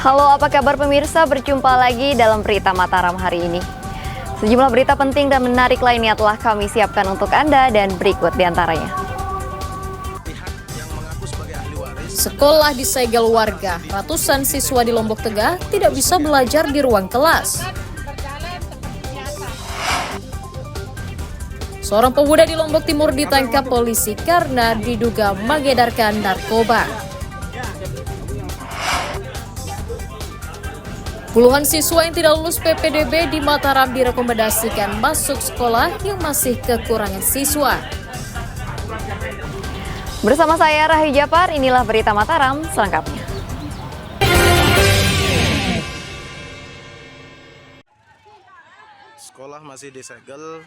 Halo, apa kabar pemirsa? Berjumpa lagi dalam Berita Mataram hari ini. Sejumlah berita penting dan menarik lainnya telah kami siapkan untuk Anda dan berikut diantaranya. Sekolah disegel warga, ratusan siswa di Lombok Tengah tidak bisa belajar di ruang kelas. Seorang pemuda di Lombok Timur ditangkap polisi karena diduga mengedarkan narkoba. Puluhan siswa yang tidak lulus PPDB di Mataram direkomendasikan masuk sekolah yang masih kekurangan siswa. Bersama saya Rahi Japar, inilah Berita Mataram selengkapnya. Sekolah masih disegel.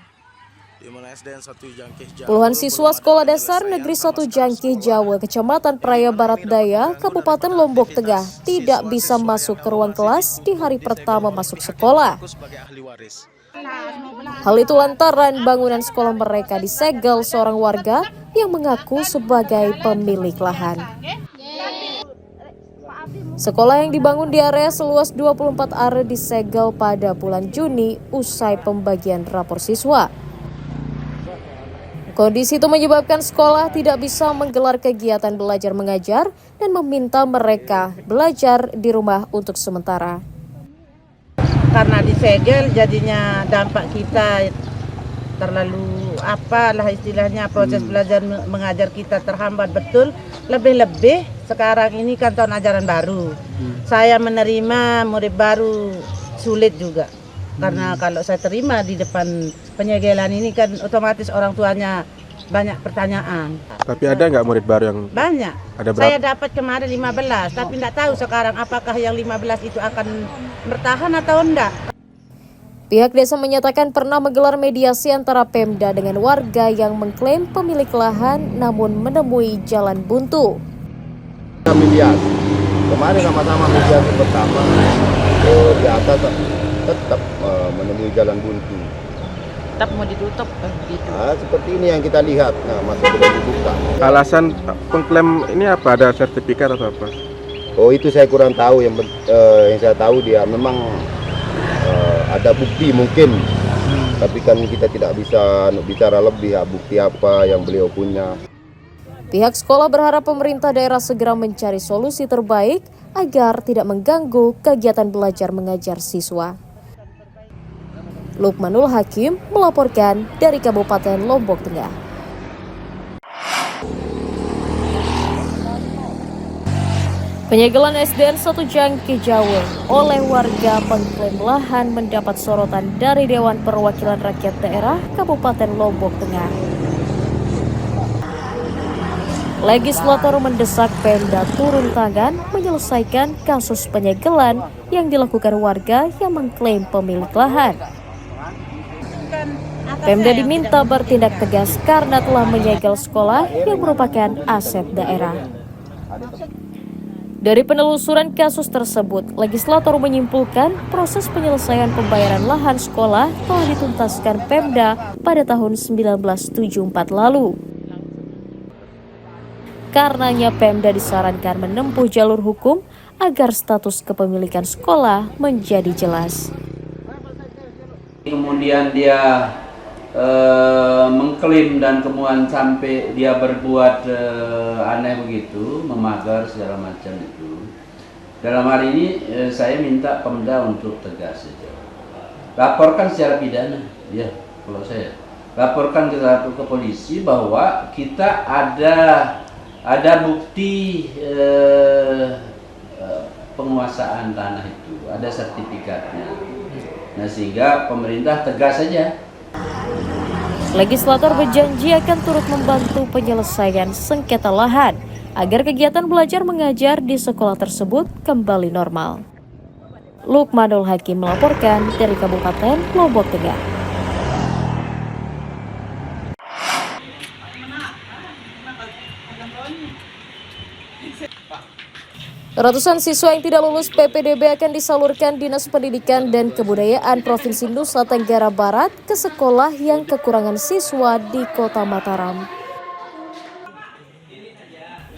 Puluhan siswa Sekolah Dasar Negeri 1 Jangkih Jawa, Kecamatan Praia Barat Daya, Kabupaten Lombok Tengah tidak bisa masuk ke ruang kelas di hari pertama masuk sekolah. Hal itu lantaran bangunan sekolah mereka disegel seorang warga yang mengaku sebagai pemilik lahan. Sekolah yang dibangun di area seluas 24 are disegel pada bulan Juni usai pembagian rapor siswa. Kondisi itu menyebabkan sekolah tidak bisa menggelar kegiatan belajar mengajar dan meminta mereka belajar di rumah untuk sementara. Karena disegel jadinya dampak kita terlalu apalah istilahnya, proses belajar mengajar kita terhambat betul. Lebih-lebih sekarang ini kan tahun ajaran baru. Saya menerima murid baru sulit juga. Karena kalau saya terima di depan penyegelan ini kan otomatis orang tuanya banyak pertanyaan. Tapi ada nggak murid baru yang banyak? Ada berapa? Saya dapat kemarin 15, tapi tidak tahu sekarang apakah yang 15 itu akan bertahan atau enggak. Pihak desa menyatakan pernah menggelar mediasi antara Pemda dengan warga yang mengklaim pemilik lahan namun menemui jalan buntu. Kami lihat kemarin sama-sama mediasi pertama di atas tetap menemui jalan buntu. Tetap mau ditutup gitu. Nah, seperti ini yang kita lihat, masih belum dibuka. Alasan pengklaim ini apa? Ada sertifikat atau apa? Oh, itu saya kurang tahu. Yang saya tahu dia memang ada bukti mungkin, tapi kan kita tidak bisa bicara lebih bukti apa yang beliau punya. Pihak sekolah berharap pemerintah daerah segera mencari solusi terbaik agar tidak mengganggu kegiatan belajar mengajar siswa. Lukmanul Hakim melaporkan dari Kabupaten Lombok Tengah. Penyegelan SDN 1 Jangkih Jawa oleh warga pengklaim lahan mendapat sorotan dari Dewan Perwakilan Rakyat Daerah Kabupaten Lombok Tengah. Legislator mendesak Pemda turun tangan menyelesaikan kasus penyegelan yang dilakukan warga yang mengklaim pemilik lahan. Pemda diminta bertindak tegas karena telah menyegel sekolah yang merupakan aset daerah. Dari penelusuran kasus tersebut, legislator menyimpulkan proses penyelesaian pembayaran lahan sekolah telah dituntaskan Pemda pada tahun 1974 lalu. Karenanya Pemda disarankan menempuh jalur hukum agar status kepemilikan sekolah menjadi jelas. Kemudian dia mengklaim dan kemudian sampai dia berbuat aneh begitu, memagar segala macam itu. Dalam hari ini saya minta Pemda untuk tegas saja. Laporkan secara pidana, ya kalau saya laporkan ke polisi bahwa kita ada bukti penguasaan tanah itu, ada sertifikatnya. Nah, sehingga pemerintah tegas saja. Legislator berjanji akan turut membantu penyelesaian sengketa lahan agar kegiatan belajar mengajar di sekolah tersebut kembali normal. Lukmanul Hakim melaporkan dari Kabupaten Lombok Tengah. Ratusan siswa yang tidak lulus PPDB akan disalurkan Dinas Pendidikan dan Kebudayaan Provinsi Nusa Tenggara Barat ke sekolah yang kekurangan siswa di Kota Mataram.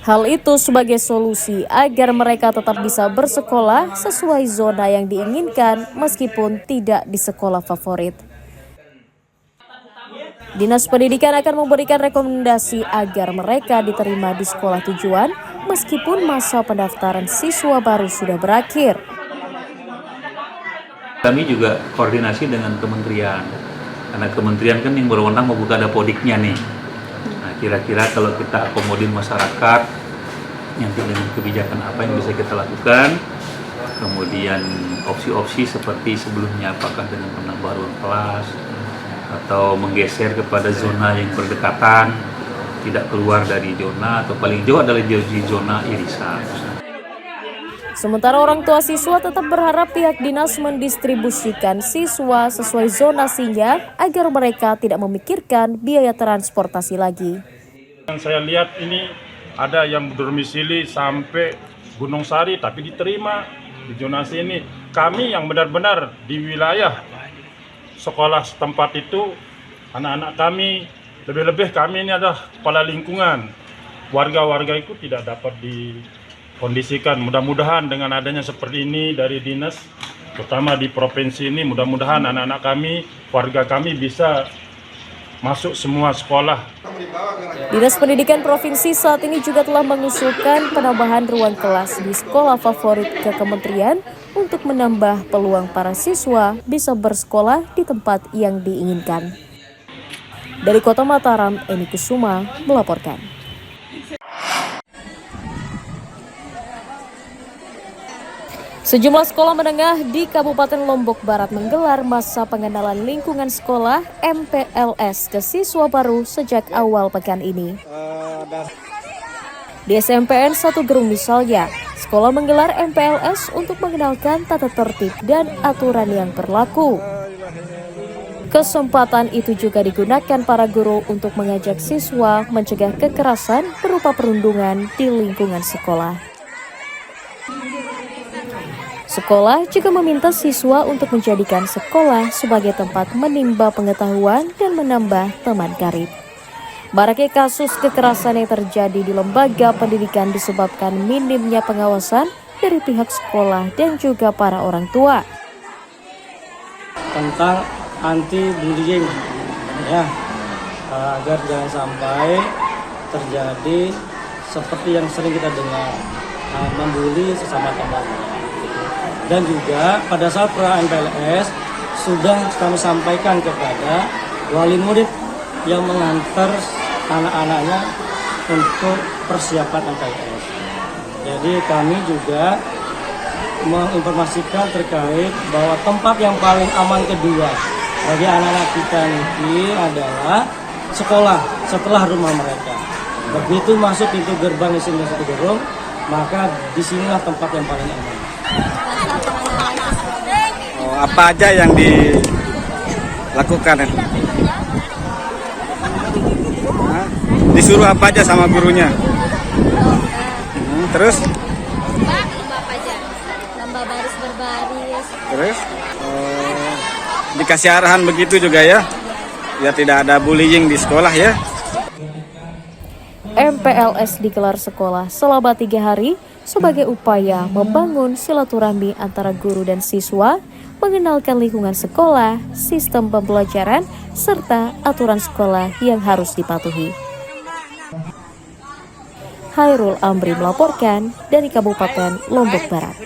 Hal itu sebagai solusi agar mereka tetap bisa bersekolah sesuai zona yang diinginkan meskipun tidak di sekolah favorit. Dinas Pendidikan akan memberikan rekomendasi agar mereka diterima di sekolah tujuan meskipun masa pendaftaran siswa baru sudah berakhir. Kami juga koordinasi dengan kementerian, karena kementerian kan yang berwenang membuka dapodiknya nih. Nah, kira-kira kalau kita akomodir masyarakat, nanti dengan kebijakan apa yang bisa kita lakukan, kemudian opsi-opsi seperti sebelumnya, apakah dengan penambahan kelas, atau menggeser kepada zona yang berdekatan, tidak keluar dari zona, atau paling jauh adalah di zona irisan. Sementara orang tua siswa tetap berharap pihak dinas mendistribusikan siswa sesuai zonasinya agar mereka tidak memikirkan biaya transportasi lagi. Yang saya lihat ini ada yang berdomisili sampai Gunung Sari tapi diterima di zonasi ini. Kami yang benar-benar di wilayah sekolah setempat itu, anak-anak kami, lebih-lebih kami ini adalah kepala lingkungan. Warga-warga itu tidak dapat dikondisikan. Mudah-mudahan dengan adanya seperti ini dari dinas, terutama di provinsi ini, mudah-mudahan anak-anak kami, warga kami bisa masuk semua sekolah. Dinas Pendidikan Provinsi saat ini juga telah mengusulkan penambahan ruang kelas di sekolah favorit ke kementerian untuk menambah peluang para siswa bisa bersekolah di tempat yang diinginkan. Dari Kota Mataram, Eni Kusuma melaporkan. Sejumlah sekolah menengah di Kabupaten Lombok Barat menggelar masa pengenalan lingkungan sekolah MPLS ke siswa baru sejak awal pekan ini. Di SMPN 1 Gerung misalnya, sekolah menggelar MPLS untuk mengenalkan tata tertib dan aturan yang berlaku. Kesempatan itu juga digunakan para guru untuk mengajak siswa mencegah kekerasan berupa perundungan di lingkungan sekolah. Sekolah juga meminta siswa untuk menjadikan sekolah sebagai tempat menimba pengetahuan dan menambah teman karib. Maraknya kasus kekerasan yang terjadi di lembaga pendidikan disebabkan minimnya pengawasan dari pihak sekolah dan juga para orang tua. Tentang anti-bullying, ya, agar jangan sampai terjadi seperti yang sering kita dengar, membuli sesama teman. Dan juga pada saat pra-MPLS sudah kami sampaikan kepada wali murid yang mengantar anak-anaknya untuk persiapan MPLS. Jadi kami juga menginformasikan terkait bahwa tempat yang paling aman kedua bagi anak-anak kita ini adalah sekolah setelah rumah mereka. Begitu masuk pintu gerbang SMP 1 Gerung, maka disinilah tempat yang paling aman. Apa aja yang dilakukan? Disuruh apa aja sama gurunya? Terus? Apa aja? Lomba baris berbaris. Terus? Dikasih arahan begitu juga ya? Ya tidak ada bullying di sekolah ya? MPLS digelar sekolah selama 3 hari sebagai upaya membangun silaturahmi antara guru dan siswa, mengenalkan lingkungan sekolah, sistem pembelajaran, serta aturan sekolah yang harus dipatuhi. Hairul Amri melaporkan dari Kabupaten Lombok Barat.